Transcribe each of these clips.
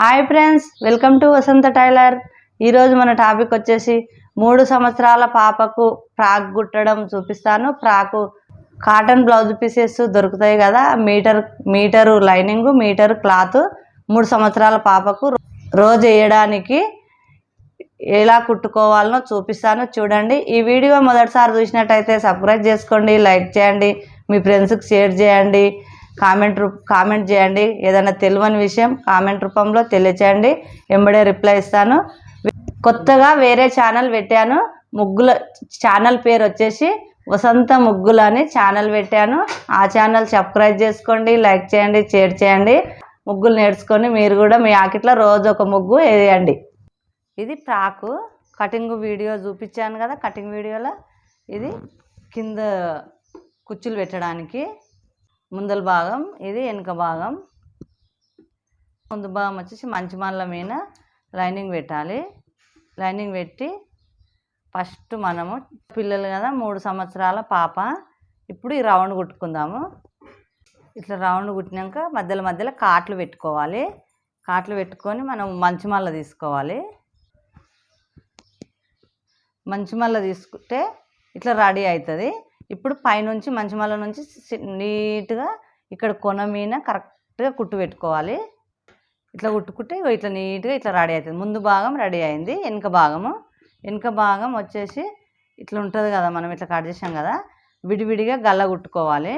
Hi friends, welcome to Vasantha tailor. ఈరోజు మన topic వచ్చేసి 3 సంవత్సరాల పాపకు ఫ్రాక్ కుట్టడం చూపిస్తాను. ఫ్రాకు కాటన్ బ్లౌజ్ పీసెస్ దొరుకుతాయి కదా, మీటరు లైనింగ్, మీటరు క్లాత్. 3 సంవత్సరాల పాపకు రోజు వేయడానికి ఎలా కుట్టుకోవాలనో చూపిస్తాను, చూడండి. ఈ వీడియో మొదటిసారి చూసినట్టయితే సబ్స్క్రైబ్ చేసుకోండి, లైక్ చేయండి, మీ ఫ్రెండ్స్కి షేర్ చేయండి, కామెంట్ చేయండి. ఏదైనా తెలియని విషయం కామెంట్ రూపంలో తెలియచేయండి, వెంబడే రిప్లై ఇస్తాను. కొత్తగా వేరే ఛానల్ పెట్టాను, ముగ్గుల ఛానల్ పేరు వచ్చేసి వసంత ముగ్గులు అని ఛానల్ పెట్టాను. ఆ ఛానల్ సబ్స్క్రైబ్ చేసుకోండి, లైక్ చేయండి, షేర్ చేయండి. ముగ్గులు నేర్చుకొని మీరు కూడా మీ ఆకిట్లో రోజు ఒక ముగ్గు వేయండి. ఇది ఫ్రాకు కటింగ్ వీడియో చూపించాను కదా, కటింగ్ వీడియోలో ఇది కింద కుచ్చులు పెట్టడానికి ముందల భాగం, ఇది వెనుక భాగం. ముందు భాగం వచ్చేసి మంచి మళ్ళ మీద లైనింగ్ పెట్టాలి. లైనింగ్ పెట్టి ఫస్ట్ మనము పిల్లలు కదా, 3 సంవత్సరాల పాప. ఇప్పుడు ఈ రౌండ్ కుట్టుకుందాము. ఇట్లా రౌండ్ కుట్టినాక మధ్యలో కాట్లు పెట్టుకోవాలి. కాట్లు పెట్టుకొని మనం మంచి మళ్ళ తీసుకోవాలి. మంచి మళ్ళ తీసుకుంటే ఇట్లా రెడీ అవుతుంది. ఇప్పుడు పైనుంచి మంచి మళ్ళ నుంచి నీట్గా ఇక్కడ కొన మీద కరెక్ట్గా కుట్టు పెట్టుకోవాలి. ఇట్లా కుట్టుకుంటే ఇట్లా నీట్గా ఇట్లా రెడీ అవుతుంది. ముందు భాగం రెడీ అయింది. వెనుక భాగం వచ్చేసి ఇట్లా ఉంటుంది కదా, మనం ఇట్లా కట్ చేసాం కదా, విడివిడిగా గల్ల కుట్టుకోవాలి.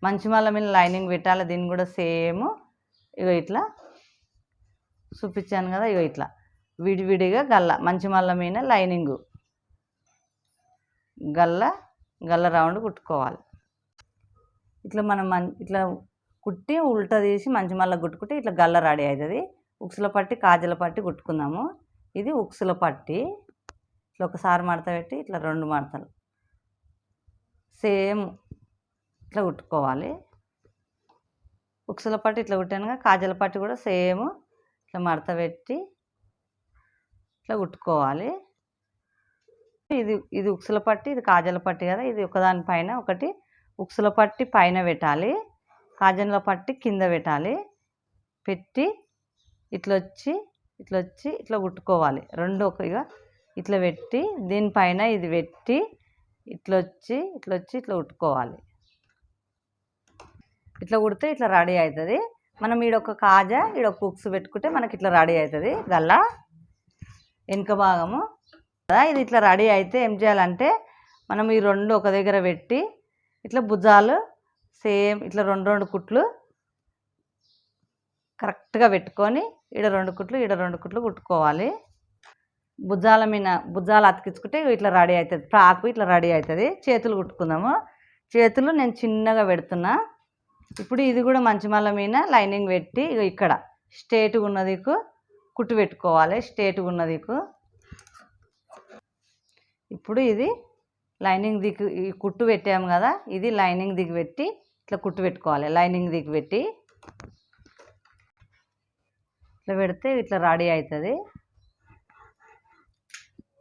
మంచి మళ్ళ మీద లైనింగ్ పెట్టాలి. దీన్ని కూడా సేమ్ ఇగో ఇట్లా చూపించాను కదా, ఇగో ఇట్లా విడివిడిగా గల్ల, మంచి మళ్ళ మీద లైనింగు, గల్ల రౌండ్ కుట్టుకోవాలి. ఇట్లా మనం ఇట్లా కుట్టి ఉల్టా తీసి మంచి మళ్ళీ కుట్టుకుంటే ఇట్లా గల్ల రెడీ అవుతుంది. ఉక్సుల పట్టి, కాజల పట్టి కుట్టుకుందాము. ఇది ఉక్సుల పట్టి. ఇట్లా ఒకసారి మడత పెట్టి ఇట్లా 2 మడతలు సేమ్ ఇట్లా కుట్టుకోవాలి. ఉక్సుల పట్టి ఇట్లా కుట్టానుగా, కాజల పట్టి కూడా సేమ్ ఇట్లా మడత పెట్టి ఇట్లా కుట్టుకోవాలి. ఇది ఉక్సుల పట్టి, ఇది కాజల పట్టి కదా. ఇది ఒకదాని పైన ఒకటి ఉక్సుల పట్టి పైన పెట్టాలి, కాజల పట్టి కింద పెట్టాలి. పెట్టి ఇట్లా వచ్చి ఇట్లా కుట్టుకోవాలి. రెండు ఒకగా ఇట్లా పెట్టి దీనిపైన ఇది పెట్టి ఇట్లా వచ్చి ఇట్లా కుట్టుకోవాలి. ఇట్లా కుడితే ఇట్లా రెడీ అవుతుంది. మనం ఈడొక కాజా, ఈడొక ఉక్సు పెట్టుకుంటే మనకి ఇట్లా రెడీ అవుతుంది గల్ల. వెనుక భాగము కదా, ఇది ఇట్లా రెడీ అయితే ఏం చేయాలంటే మనం ఈ 2 ఒక దగ్గర పెట్టి ఇట్లా భుజాలు సేమ్ ఇట్లా 2 కుట్లు కరెక్ట్గా పెట్టుకొని ఈడ 2 కుట్లు, ఈడ 2 కుట్లు కుట్టుకోవాలి. భుజాలు అతికించుకుంటే ఇట్లా రెడీ అవుతుంది. ఫ్రాకు ఇట్లా రెడీ అవుతుంది. చేతులు కుట్టుకుందాము. చేతులు నేను చిన్నగా పెడుతున్నా. ఇప్పుడు ఇది కూడా మంచి మళ్ళ మీద లైనింగ్ పెట్టి ఇక్కడ స్ట్రేట్గా ఉన్నదికు కుట్టు పెట్టుకోవాలి. స్ట్రేట్గా ఉన్నదికు ఇప్పుడు ఇది లైనింగ్ దిక్కు ఈ కుట్టు పెట్టాము కదా, ఇది లైనింగ్ దిక్కు పెట్టి ఇట్లా కుట్టు పెట్టుకోవాలి. లైనింగ్ దిక్కు పెట్టి ఇట్లా పెడితే ఇట్లా రెడీ అవుతుంది.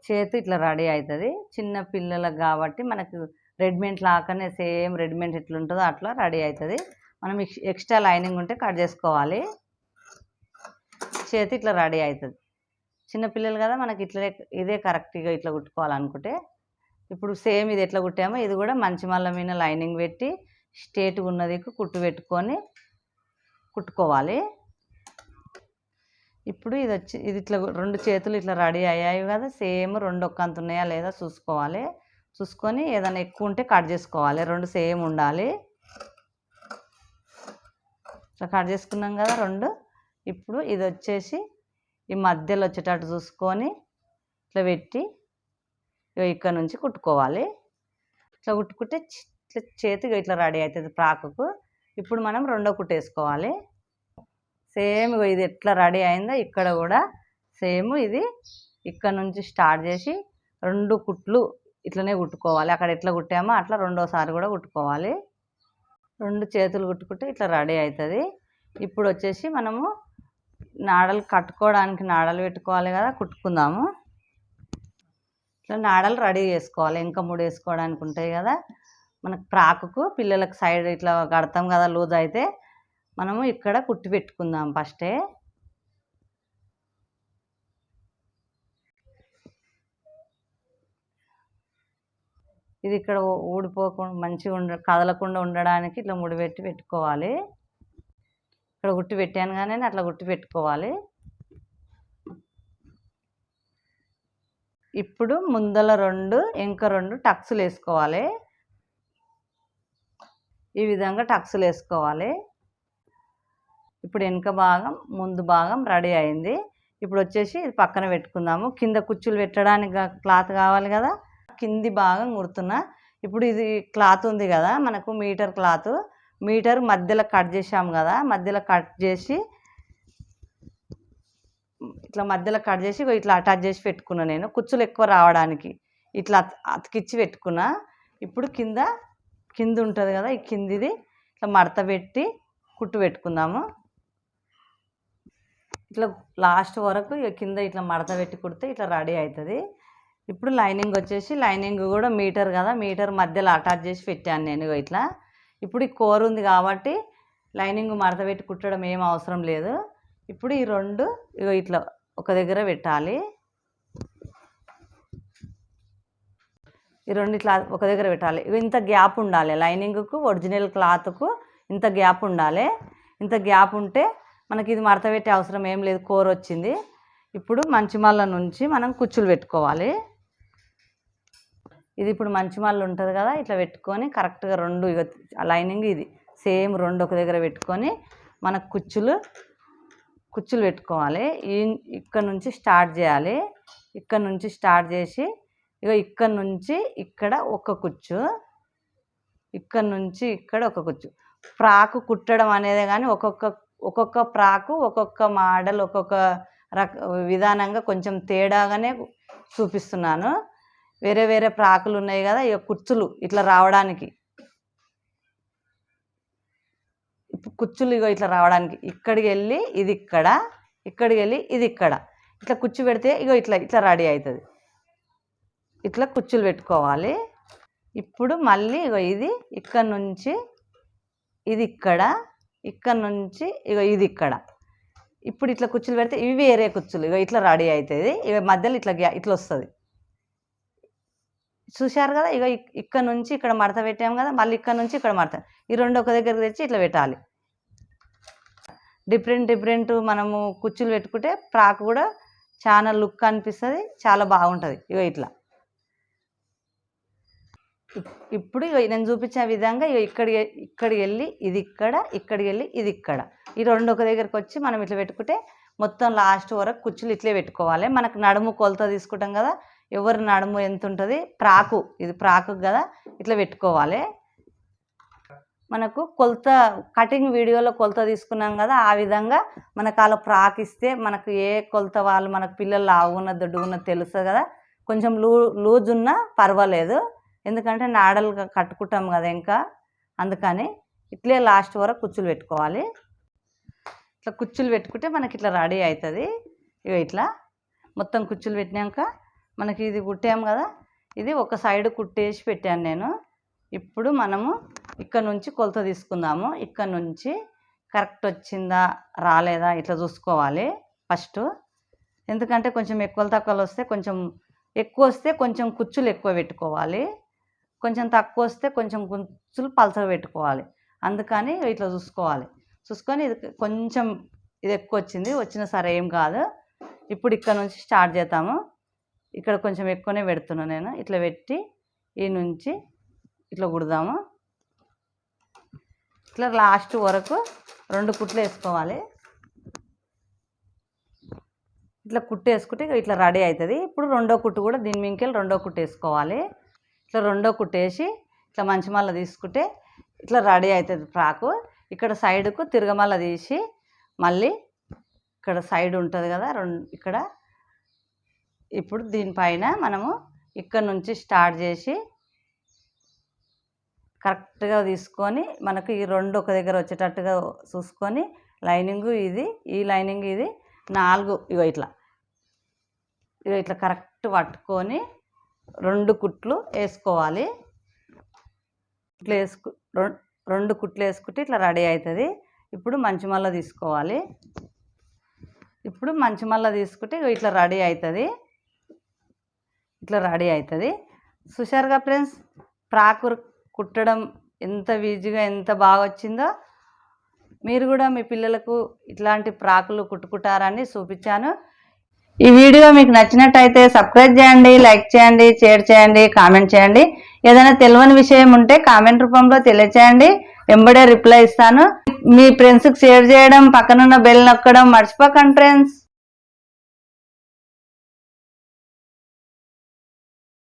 చేతి ఇట్లా రెడీ అవుతుంది. చిన్న పిల్లలకు కాబట్టి మనకు రెడీమేడ్ లాగానే సేమ్ రెడీమేడ్ ఎట్లా ఉంటుందో అట్లా రెడీ అవుతుంది. మనం ఎక్స్ట్రా లైనింగ్ ఉంటే కట్ చేసుకోవాలి. చేతి ఇట్లా రెడీ అవుతుంది. చిన్నపిల్లలు కదా, మనకి ఇదే కరెక్ట్గా ఇట్లా కుట్టుకోవాలనుకుంటే ఇప్పుడు సేమ్ ఇది ఎట్లా కుట్టామో ఇది కూడా మంచి మళ్ళ మీద లైనింగ్ పెట్టి స్ట్రేట్గా ఉన్నది కుట్టు పెట్టుకొని కుట్టుకోవాలి. ఇప్పుడు ఇది ఇట్లా 2 చేతులు ఇట్లా రెడీ అయ్యాయి కదా, సేమ్ 2 ఒక్కంత ఉన్నాయా లేదా చూసుకోవాలి. చూసుకొని ఏదైనా ఎక్కువ ఉంటే కట్ చేసుకోవాలి. 2 సేమ్ ఉండాలి. ఇట్లా కట్ చేసుకున్నాం కదా 2. ఇప్పుడు ఇది వచ్చేసి ఈ మధ్యలో వచ్చేటట్టు చూసుకొని ఇట్లా పెట్టి ఇక్కడ నుంచి కుట్టుకోవాలి. ఇట్లా కుట్టుకుంటే ఇట్లా చేతిగా ఇట్లా రెడీ అవుతుంది ఫ్రాకుకు. ఇప్పుడు మనం 2వ కుట్టు వేసుకోవాలి. సేమ్ ఇది ఎట్లా రెడీ అయిందో ఇక్కడ కూడా సేమ్ ఇది ఇక్కడ నుంచి స్టార్ట్ చేసి 2 కుట్లు ఇట్లనే కుట్టుకోవాలి. అక్కడ ఎట్లా కుట్టామో అట్లా 2వసారి కూడా కుట్టుకోవాలి. 2 చేతులు కుట్టుకుంటే ఇట్లా రెడీ అవుతుంది. ఇప్పుడు వచ్చేసి మనము నాడలు కట్టుకోవడానికి నాడలు పెట్టుకోవాలి కదా, కుట్టుకుందాము. ఇట్లా నాడలు రెడీ చేసుకోవాలి. ఇంకా 3 వేసుకోవడానికి ఉంటాయి కదా మనకు ఫ్రాకుకు. పిల్లలకు సైడ్ ఇట్లా కడతాం కదా, లూజ్ అయితే మనము ఇక్కడ కుట్టి పెట్టుకుందాం ఫస్టే. ఇది ఇక్కడ ఊడిపోకుండా మంచిగా కదలకుండా ఉండడానికి ఇట్లా ముడిపెట్టి పెట్టుకోవాలి. ఇక్కడ కుట్టి పెట్టాను కానీ అట్లా కుట్టి పెట్టుకోవాలి. ఇప్పుడు ముందల 2 వెనక 2 టక్స్లు వేసుకోవాలి. ఈ విధంగా టక్స్లు వేసుకోవాలి. ఇప్పుడు వెనక భాగం ముందు భాగం రెడీ అయింది. ఇప్పుడు వచ్చేసి ఇది పక్కన పెట్టుకుందాము. కింద కుచ్చులు పెట్టడానికి క్లాత్ కావాలి కదా, కింది భాగం కుడుతున్నా. ఇప్పుడు ఇది క్లాత్ ఉంది కదా మనకు, మీటర్ క్లాత్, మీటర్ మధ్యలో కట్ చేసాము కదా, మధ్యలో కట్ చేసి ఇట్లా మధ్యలో కట్ చేసి ఇట్లా అటాచ్ చేసి పెట్టుకున్నా. నేను కుచ్చులు ఎక్కువ రావడానికి ఇట్లా అతికిచ్చి పెట్టుకున్నా. ఇప్పుడు కింద ఉంటుంది కదా, ఈ కిందిది ఇట్లా మడత పెట్టి కుట్టు పెట్టుకుందాము. ఇట్లా లాస్ట్ వరకు కింద ఇట్లా మడత పెట్టి కుడితే ఇట్లా రెడీ అవుతుంది. ఇప్పుడు లైనింగ్ వచ్చేసి, లైనింగ్ కూడా మీటర్ కదా, మీటర్ మధ్యలో అటాచ్ చేసి పెట్టాను నేను ఇట్లా. ఇప్పుడు ఈ కూర ఉంది కాబట్టి లైనింగ్ మడత పెట్టి కుట్టడం ఏం అవసరం లేదు. ఇప్పుడు ఈ 2 ఇట్లా ఒక దగ్గర పెట్టాలి. ఈ 2 ఇట్లా ఒక దగ్గర పెట్టాలి. ఇంత గ్యాప్ ఉండాలి, లైనింగ్కు ఒరిజినల్ క్లాత్కు ఇంత గ్యాప్ ఉండాలి. ఇంత గ్యాప్ ఉంటే మనకి ఇది మడత పెట్టే అవసరం ఏం లేదు, కూర వచ్చింది. ఇప్పుడు మంచిమల్ల నుంచి మనం కుచ్చులు పెట్టుకోవాలి. ఇది ఇప్పుడు మంచిమల్ల ఉంటుంది కదా, ఇట్లా పెట్టుకొని కరెక్ట్గా 2 లైనింగ్ ఇది సేమ్ 2 ఒక దగ్గర పెట్టుకొని మనకు కుచ్చులు పెట్టుకోవాలి. ఇక్కడ నుంచి స్టార్ట్ చేయాలి. ఇక్కడ నుంచి స్టార్ట్ చేసి ఇక్కడ నుంచి ఇక్కడ ఒక కుచ్చు, ఇక్కడ నుంచి ఇక్కడ ఒక కుచ్చు. ఫ్రాకు కుట్టడం అనేది కానీ ఒక్కొక్క ఫ్రాకు ఒక్కొక్క మోడల్ ఒక్కొక్క విధానంగా కొంచెం తేడాగానే చూపిస్తున్నాను. వేరే వేరే ఫ్రాకులు ఉన్నాయి కదా, కుచ్చులు ఇట్లా రావడానికి, కుచ్చులు ఇట్లా రావడానికి ఇక్కడికి వెళ్ళి ఇది ఇక్కడ, ఇక్కడికి వెళ్ళి ఇది ఇక్కడ, ఇట్లా కుచ్చు పెడితే ఇట్లా రెడీ అవుతుంది. ఇట్లా కుచ్చులు పెట్టుకోవాలి. ఇప్పుడు మళ్ళీ ఇది ఇక్కడ నుంచి ఇది ఇక్కడ, ఇక్కడ నుంచి ఇది ఇక్కడ. ఇప్పుడు ఇట్లా కుచ్చులు పెడితే ఇవి వేరే కుచ్చులు ఇట్లా రెడీ అవుతుంది. మధ్యలో ఇట్లా వస్తుంది. చూశారు కదా, ఇక్కడ నుంచి ఇక్కడ మడత పెట్టాము కదా, మళ్ళీ ఇక్కడ నుంచి ఇక్కడ మడత, ఈ 2 ఒక దగ్గరికి తెచ్చి ఇట్లా పెట్టాలి. డిఫరెంట్ మనము కుచ్చులు పెట్టుకుంటే ఫ్రాక్ కూడా చాలా లుక్ అనిపిస్తుంది, చాలా బాగుంటుంది. ఇట్లా ఇప్పుడు నేను చూపించే విధంగా ఇక్కడికి వెళ్ళి ఇది ఇక్కడ, ఇక్కడికి వెళ్ళి ఇది ఇక్కడ, ఈ 2 ఒక దగ్గరికి వచ్చి మనం ఇట్లా పెట్టుకుంటే మొత్తం లాస్ట్ వరకు కుచ్చులు ఇట్లే పెట్టుకోవాలి. మనకు నడుము కొలత తీసుకుంటాం కదా, ఎవరి నడుము ఎంత ఉంటుంది, ఫ్రాకు ఇది ఫ్రాకు కదా, ఇట్లా పెట్టుకోవాలి. మనకు కొలత కటింగ్ వీడియోలో కొలత తీసుకున్నాం కదా, ఆ విధంగా మనకు అలా ఫ్రాక్ ఇస్తే మనకు ఏ కొలత వాళ్ళు మనకు పిల్లలు లావున్న దొడ్డుగున్న తెలుస్తుంది కదా. కొంచెం లూజ్ ఉన్నా పర్వాలేదు, ఎందుకంటే నాడలుగా కట్టుకుంటాం కదా ఇంకా, అందుకని ఇట్లే లాస్ట్ వరకు కుచ్చులు పెట్టుకోవాలి. ఇట్లా కుచ్చులు పెట్టుకుంటే మనకి ఇట్లా రెడీ అవుతుంది. ఇట్లా మొత్తం కుచ్చులు పెట్టినాక మనకి ఇది కుట్టాము కదా, ఇది ఒక సైడ్ కుట్టేసి పెట్టాను నేను. ఇప్పుడు మనము ఇక్కడ నుంచి కొలత తీసుకుందాము. ఇక్కడ నుంచి కరెక్ట్ వచ్చిందా రాలేదా ఇట్లా చూసుకోవాలి ఫస్ట్. ఎందుకంటే కొంచెం ఎక్కువ తక్కువలు వస్తే, కొంచెం ఎక్కువ వస్తే కొంచెం కుచ్చులు ఎక్కువ పెట్టుకోవాలి, కొంచెం తక్కువ వస్తే కొంచెం కుచ్చులు పలసగా పెట్టుకోవాలి. అందుకని ఇట్లా చూసుకొని ఇది కొంచెం ఇది ఎక్కువ వచ్చినా సరే ఏం కాదు. ఇప్పుడు ఇక్కడ నుంచి స్టార్ట్ చేద్దాము. ఇక్కడ కొంచెం ఎక్కువనే పెడుతున్నాను నేను. ఇట్లా పెట్టి ఈ నుంచి ఇట్లా కుడదాము. ఇట్లా లాస్ట్ వరకు 2 కుట్లు వేసుకోవాలి. ఇట్లా కుట్టు వేసుకుంటే ఇట్లా రెడీ అవుతుంది. ఇప్పుడు 2వ కుట్టు కూడా దీని మీదకి 2వ కుట్టు వేసుకోవాలి. ఇట్లా 2వ కుట్టు వేసి ఇట్లా మంచిమల్ల తీసుకుంటే ఇట్లా రెడీ అవుతుంది ఫ్రాకు. ఇక్కడ సైడ్కు తిరగమల్ల తీసి మళ్ళీ ఇక్కడ సైడ్ ఉంటుంది కదా ఇక్కడ, ఇప్పుడు దీనిపైన మనము ఇక్కడ నుంచి స్టార్ట్ చేసి కరెక్ట్గా తీసుకొని మనకు ఈ 2 ఒక దగ్గర వచ్చేటట్టుగా చూసుకొని లైనింగు ఇది, ఈ లైనింగ్ ఇది 4 ఇట్లా కరెక్ట్ పట్టుకొని 2 కుట్లు వేసుకోవాలి. ఇట్లా 2 కుట్లు వేసుకుంటే ఇట్లా రెడీ అవుతుంది. ఇప్పుడు మంచిమల్ల తీసుకోవాలి. ఇప్పుడు మంచిమల్ల తీసుకుంటే ఇట్లా రెడీ అవుతుంది. ఇట్లా రెడీ అవుతుంది. చూశారుగా ఫ్రెండ్స్, ఫ్రాక్ కుట్టడం ఎంత ఈజీగా ఎంత బాగా వచ్చిందో. మీరు కూడా మీ పిల్లలకు ఇట్లాంటి ఫ్రాకులు కుట్టుకుంటారని చూపించాను. ఈ వీడియో మీకు నచ్చినట్టయితే సబ్స్క్రైబ్ చేయండి, లైక్ చేయండి, షేర్ చేయండి, కామెంట్ చేయండి. ఏదైనా తెలియని విషయం ఉంటే కామెంట్ రూపంలో తెలియచేయండి, వెంబడే రిప్లై ఇస్తాను. మీ ఫ్రెండ్స్కి షేర్ చేయడం, పక్కనున్న బెల్ నొక్కడం మర్చిపోకండి ఫ్రెండ్స్.